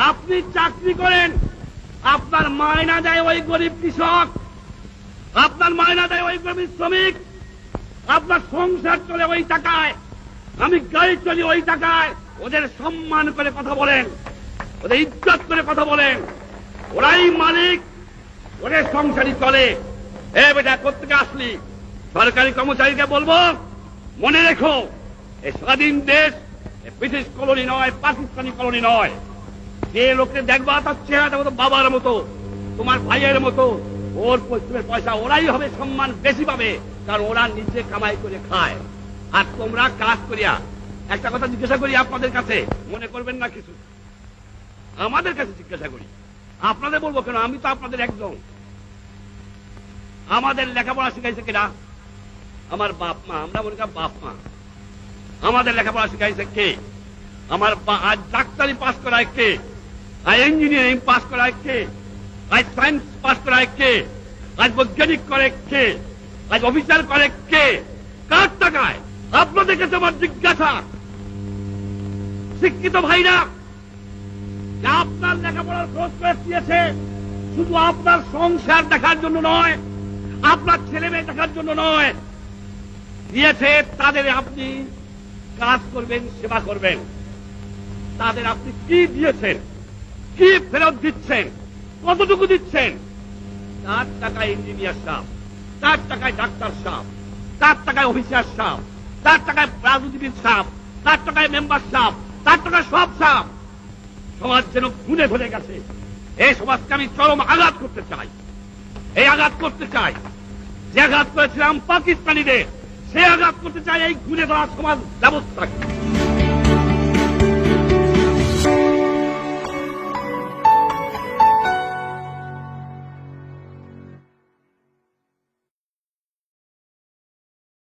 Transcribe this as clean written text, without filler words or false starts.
আপনি চাকরি করেন, আপনার মায়না দেয় ওই গরিব কৃষক, আপনার মায়না দেয় ওই গরিব শ্রমিক, আপনার সংসার চলে ওই টাকায়, আমি গাড়ি চলি ওই টাকায়। ওদের সম্মান করে কথা বলেন, ওদের ইজ্জত করে কথা বলেন, ওরাই মালিক, ওদের সংসারই চলে। এ বেটা কোত্থেকে আসলি? সরকারি কর্মচারীকে বলবো, মনে রেখো এই স্বাধীন দেশ ব্রিটিশ কলোনি নয়, পাকিস্তানি কলোনি নয়। যে লোককে দেখবা তার চেহারাটা মতো বাবার মতো, তোমার ভাইয়ের মতো, ওর পরিশ্রমের পয়সা ওরাই হবে সম্মান বেশি পাবে, কারণ ওরা নিজে কামাই করে খায়। আর তোমরা কাজ করিয়া। একটা কথা জিজ্ঞাসা করি আপনাদের কাছে, মনে করবেন না কিছু, আমাদের কাছে জিজ্ঞাসা করি, আপনাদের বলবো কেন, আমি তো আপনাদের একজন। আমাদের লেখাপড়া শিখাইছে কিনা? আমার বাপ মা। আমরা মনে করি বাপ মা। আমাদের লেখাপড়া শিখাইছে কে? আমার আজ ডাক্তারি পাস করায় কে? আজ ইঞ্জিনিয়ারিং পাস করায় কে? আজ সায়েন্স পাস করায় কে? আজ বৈজ্ঞানিক করে কে? আজ অফিসার করে কে? কার টাকায়? আপনাদের কাছে আমার জিজ্ঞাসা, শিক্ষিত ভাইরা, আপনার লেখাপড়ার খরচ করে দিয়েছে শুধু আপনার সংসার দেখার জন্য নয়, আপনার ছেলে মেয়ে দেখার জন্য নয়, দিয়েছে তাদের আপনি কাজ করবেন, সেবা করবেন। তাদের আপনি কি দিয়েছেন, কি ফেরত দিচ্ছেন, কতটুকু দিচ্ছেন? তার টাকায় ইঞ্জিনিয়ার সাহেব, তার টাকায় ডাক্তার সাহেব, তার টাকায় অফিসার সাহেব, তার টাকায় রাজনীতিবিদ সাহেব, তার টাকায় মেম্বার সাহেব, তার টাকায় সব সাহেব। সমাজ যেন খুনে ধরে গেছে। এই সমাজকে আমি চরম আঘাত করতে চাই। এই আঘাত করতে চাই যে আঘাত করেছিলাম পাকিস্তানিদের, সে আঘাত করতে চাই এই খুনে ধরা সমাজ ব্যবস্থাকে।